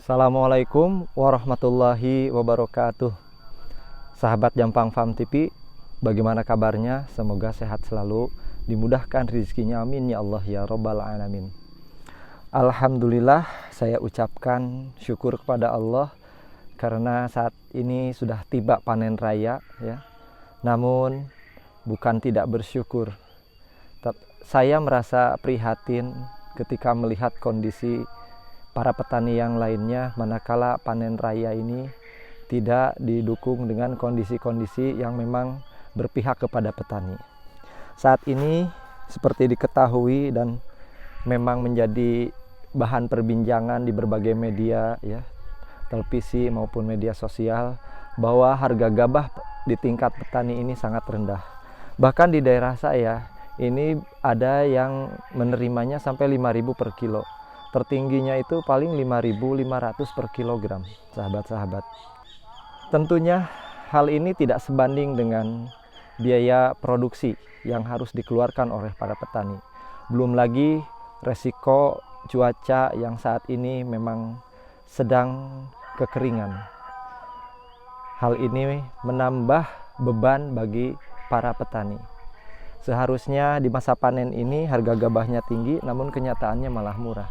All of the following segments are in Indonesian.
Assalamualaikum warahmatullahi wabarakatuh. Sahabat Jampang Farm TV, bagaimana kabarnya? Semoga sehat selalu, dimudahkan rezekinya, amin ya Allah ya Rabbal alamin. Alhamdulillah, saya ucapkan syukur kepada Allah karena saat ini sudah tiba panen raya ya. Namun bukan tidak bersyukur. Saya merasa prihatin ketika melihat kondisi para petani yang lainnya manakala panen raya ini tidak didukung dengan kondisi-kondisi yang memang berpihak kepada petani. Saat ini seperti diketahui dan memang menjadi bahan perbincangan di berbagai media ya, televisi maupun media sosial, bahwa harga gabah di tingkat petani ini sangat rendah. Bahkan di daerah saya ini ada yang menerimanya sampai 5.000 per kilo. Tertingginya itu paling 5.500 per kilogram, sahabat-sahabat. Tentunya hal ini tidak sebanding dengan biaya produksi yang harus dikeluarkan oleh para petani. Belum lagi resiko cuaca yang saat ini memang sedang kekeringan. Hal ini menambah beban bagi para petani. Seharusnya di masa panen ini harga gabahnya tinggi, namun kenyataannya malah murah.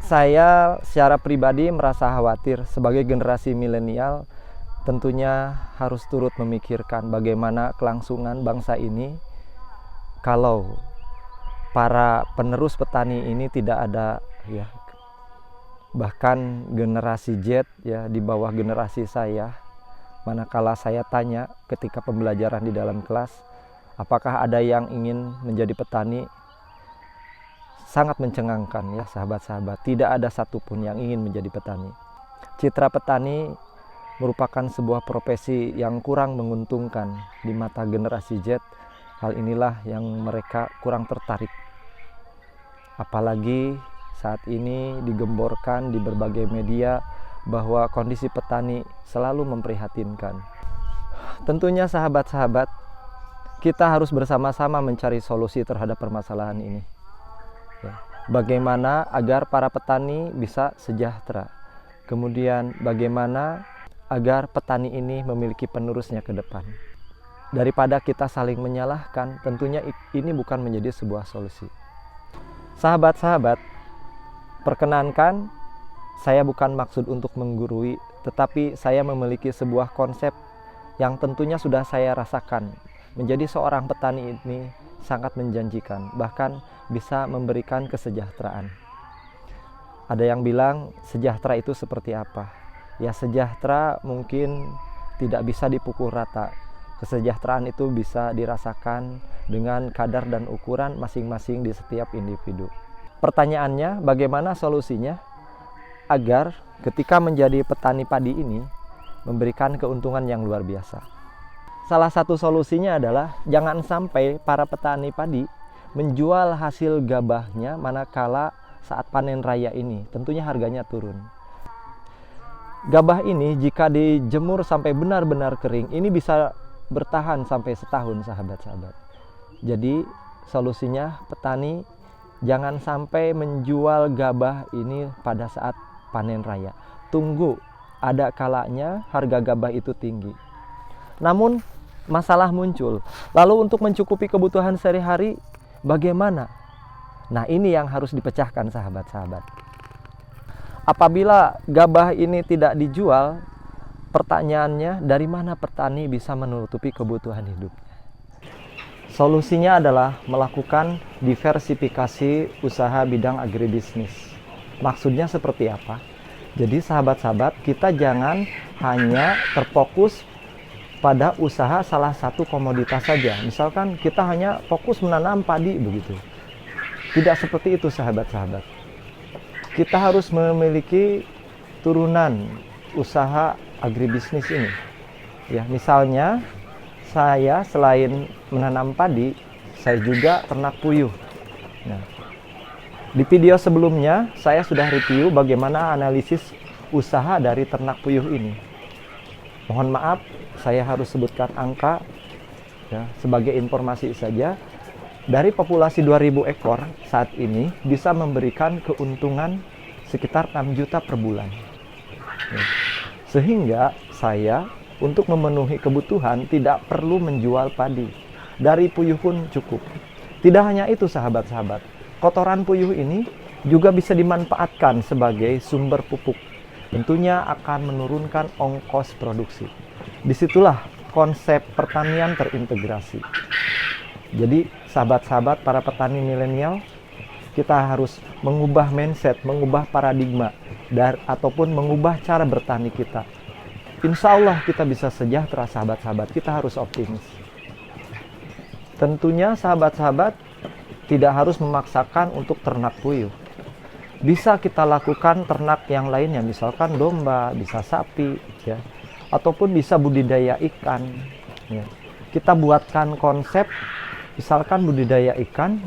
Saya secara pribadi merasa khawatir sebagai generasi milenial, tentunya harus turut memikirkan bagaimana kelangsungan bangsa ini kalau para penerus petani ini tidak ada ya. Bahkan generasi Z ya, di bawah generasi saya, manakala saya tanya ketika pembelajaran di dalam kelas, apakah ada yang ingin menjadi petani? Sangat mencengangkan ya sahabat-sahabat, tidak ada satupun yang ingin menjadi petani. Citra petani merupakan sebuah profesi yang kurang menguntungkan di mata generasi Z. Hal inilah yang mereka kurang tertarik. Apalagi saat ini digemborkan di berbagai media bahwa kondisi petani selalu memprihatinkan. Tentunya sahabat-sahabat, kita harus bersama-sama mencari solusi terhadap permasalahan ini. Bagaimana agar para petani bisa sejahtera, kemudian bagaimana agar petani ini memiliki penerusnya ke depan. Daripada kita saling menyalahkan, tentunya ini bukan menjadi sebuah solusi. Sahabat-sahabat, perkenankan saya bukan maksud untuk menggurui, tetapi saya memiliki sebuah konsep yang tentunya sudah saya rasakan. Menjadi seorang petani ini sangat menjanjikan, bahkan bisa memberikan kesejahteraan. Ada yang bilang sejahtera itu seperti apa? Ya, sejahtera mungkin tidak bisa dipukul rata. Kesejahteraan itu bisa dirasakan dengan kadar dan ukuran masing-masing di setiap individu. Pertanyaannya, bagaimana solusinya agar ketika menjadi petani padi ini memberikan keuntungan yang luar biasa? Salah satu solusinya adalah jangan sampai para petani padi menjual hasil gabahnya manakala saat panen raya ini. Tentunya harganya turun. Gabah ini jika dijemur sampai benar-benar kering, ini bisa bertahan sampai setahun, sahabat-sahabat. Jadi solusinya petani jangan sampai menjual gabah ini pada saat panen raya. Tunggu, ada kalanya harga gabah itu tinggi. Namun masalah muncul. Lalu untuk mencukupi kebutuhan sehari-hari bagaimana? Nah, ini yang harus dipecahkan, sahabat-sahabat. Apabila gabah ini tidak dijual, pertanyaannya dari mana petani bisa menutupi kebutuhan hidupnya? Solusinya adalah melakukan diversifikasi usaha bidang agribisnis. Maksudnya seperti apa? Jadi sahabat-sahabat, kita jangan hanya terfokus pada usaha salah satu komoditas saja. Misalkan kita hanya fokus menanam padi begitu. Tidak seperti itu, sahabat-sahabat. Kita harus memiliki turunan usaha agribisnis ini. Ya, misalnya saya selain menanam padi, saya juga ternak puyuh. Nah, di video sebelumnya saya sudah review bagaimana analisis usaha dari ternak puyuh ini. Mohon maaf, saya harus sebutkan angka ya, sebagai informasi saja. Dari populasi 2.000 ekor saat ini bisa memberikan keuntungan sekitar 6 juta per bulan. Sehingga saya untuk memenuhi kebutuhan tidak perlu menjual padi. Dari puyuh pun cukup. Tidak hanya itu sahabat-sahabat, kotoran puyuh ini juga bisa dimanfaatkan sebagai sumber pupuk. Tentunya akan menurunkan ongkos produksi. Disitulah konsep pertanian terintegrasi. Jadi sahabat-sahabat para petani milenial, kita harus mengubah mindset, mengubah paradigma, ataupun mengubah cara bertani kita. Insya Allah kita bisa sejahtera sahabat-sahabat, kita harus optimis. Tentunya sahabat-sahabat tidak harus memaksakan untuk ternak puyuh. Bisa kita lakukan ternak yang lainnya, misalkan domba, bisa sapi, ya, ataupun bisa budidaya ikan. Ya. Kita buatkan konsep, misalkan budidaya ikan,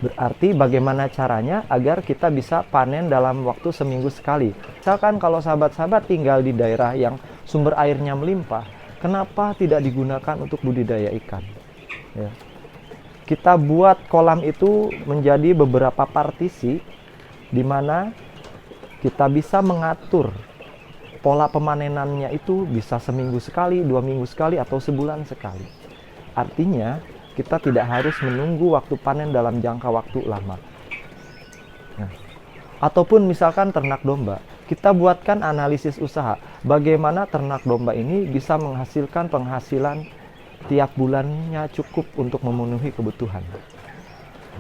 berarti bagaimana caranya agar kita bisa panen dalam waktu seminggu sekali. Misalkan kalau sahabat-sahabat tinggal di daerah yang sumber airnya melimpah, kenapa tidak digunakan untuk budidaya ikan? Ya. Kita buat kolam itu menjadi beberapa partisi, di mana kita bisa mengatur pola pemanenannya itu bisa seminggu sekali, 2 minggu sekali, atau sebulan sekali. Artinya kita tidak harus menunggu waktu panen dalam jangka waktu lama. Nah, ataupun misalkan ternak domba, kita buatkan analisis usaha bagaimana ternak domba ini bisa menghasilkan penghasilan tiap bulannya cukup untuk memenuhi kebutuhan,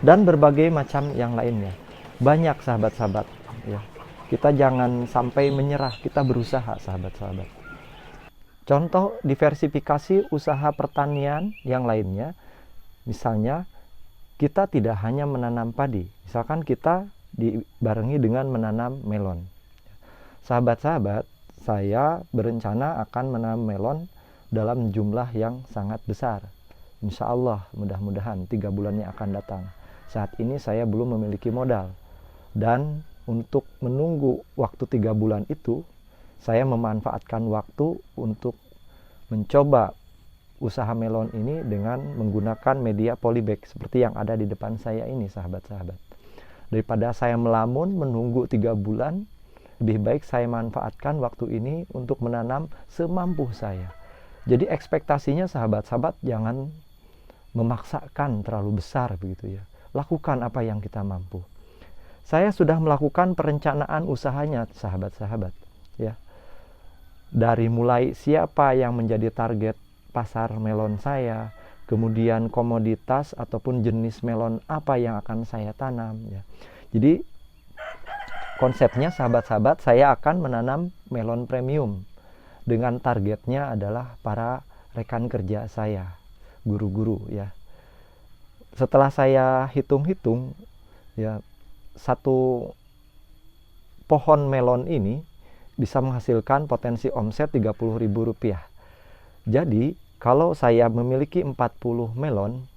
dan berbagai macam yang lainnya. Banyak sahabat-sahabat, ya. Kita jangan sampai menyerah, kita berusaha sahabat-sahabat. Contoh diversifikasi usaha pertanian yang lainnya, misalnya kita tidak hanya menanam padi, misalkan kita dibarengi dengan menanam melon. Sahabat-sahabat, saya berencana akan menanam melon dalam jumlah yang sangat besar. Insya Allah mudah-mudahan 3 bulan yang akan datang. Saat ini saya belum memiliki modal. Dan untuk menunggu waktu 3 bulan itu, saya memanfaatkan waktu untuk mencoba usaha melon ini dengan menggunakan media polybag seperti yang ada di depan saya ini sahabat-sahabat. Daripada saya melamun menunggu 3 bulan, lebih baik saya manfaatkan waktu ini untuk menanam semampu saya. Jadi ekspektasinya sahabat-sahabat jangan memaksakan terlalu besar begitu ya. Lakukan apa yang kita mampu. Saya sudah melakukan perencanaan usahanya sahabat-sahabat ya. Dari mulai siapa yang menjadi target pasar melon saya, kemudian komoditas ataupun jenis melon apa yang akan saya tanam ya. Jadi konsepnya sahabat-sahabat, saya akan menanam melon premium dengan targetnya adalah para rekan kerja saya, guru-guru ya. Setelah saya hitung-hitung ya, satu pohon melon ini bisa menghasilkan potensi omset Rp30.000. Jadi kalau saya memiliki 40 melon,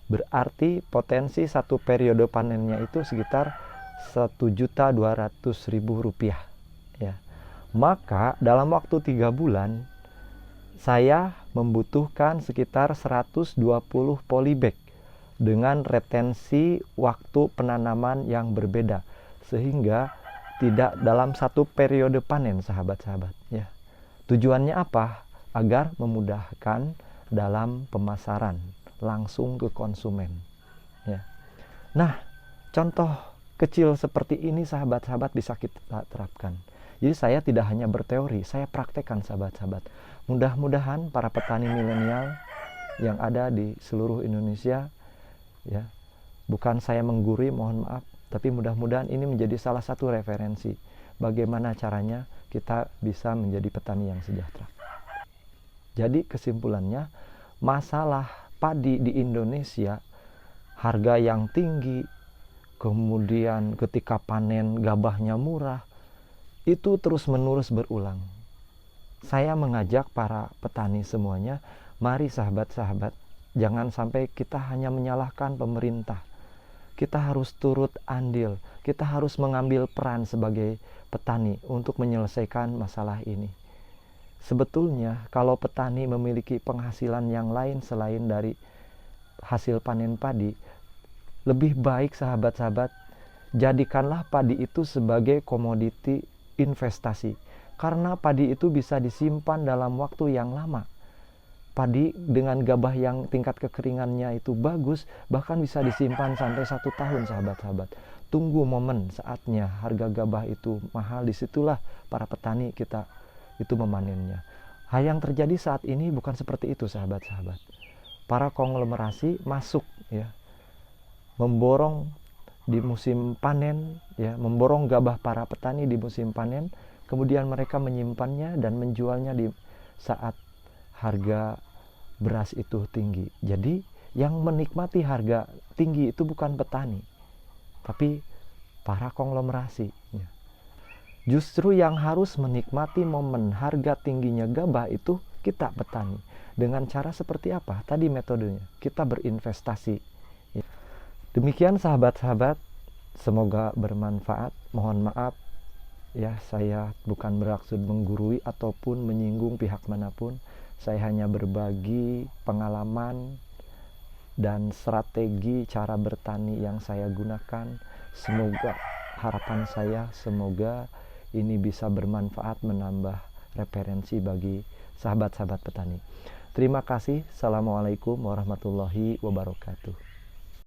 berarti potensi satu periode panennya itu sekitar Rp1.200.000 ya. Maka dalam waktu 3 bulan saya membutuhkan sekitar 120 polybag dengan retensi waktu penanaman yang berbeda, sehingga tidak dalam satu periode panen sahabat-sahabat ya. Tujuannya apa? Agar memudahkan dalam pemasaran langsung ke konsumen ya. Nah, contoh kecil seperti ini sahabat-sahabat bisa kita terapkan. Jadi saya tidak hanya berteori, saya praktekkan sahabat-sahabat. Mudah-mudahan para petani milenial yang ada di seluruh Indonesia ya, bukan saya menggurui, mohon maaf, tapi mudah-mudahan ini menjadi salah satu referensi bagaimana caranya kita bisa menjadi petani yang sejahtera. Jadi kesimpulannya, masalah padi di Indonesia, harga yang tinggi, kemudian ketika panen gabahnya murah, itu terus-menerus berulang. Saya mengajak para petani semuanya, mari sahabat-sahabat, jangan sampai kita hanya menyalahkan pemerintah. Kita harus turut andil, kita harus mengambil peran sebagai petani untuk menyelesaikan masalah ini. Sebetulnya kalau petani memiliki penghasilan yang lain selain dari hasil panen padi, lebih baik sahabat-sahabat jadikanlah padi itu sebagai komoditi investasi. Karena padi itu bisa disimpan dalam waktu yang lama. Padi dengan gabah yang tingkat kekeringannya itu bagus, bahkan bisa disimpan sampai 1 tahun, sahabat-sahabat. Tunggu momen saatnya harga gabah itu mahal, disitulah para petani kita itu memanennya. Hal yang terjadi saat ini bukan seperti itu, sahabat-sahabat. Para konglomerasi masuk, ya, memborong di musim panen, ya, memborong gabah para petani di musim panen, kemudian mereka menyimpannya dan menjualnya di saat harga beras itu tinggi. Jadi yang menikmati harga tinggi itu bukan petani, tapi para konglomerasi, ya. Justru yang harus menikmati momen harga tingginya gabah itu kita petani. Dengan cara seperti apa? Tadi metodenya, kita berinvestasi. Demikian sahabat-sahabat, semoga bermanfaat. Mohon maaf ya, saya bukan bermaksud menggurui ataupun menyinggung pihak manapun. Saya hanya berbagi pengalaman dan strategi cara bertani yang saya gunakan. Semoga, harapan saya semoga ini bisa bermanfaat, menambah referensi bagi sahabat-sahabat petani. Terima kasih. Assalamualaikum warahmatullahi wabarakatuh.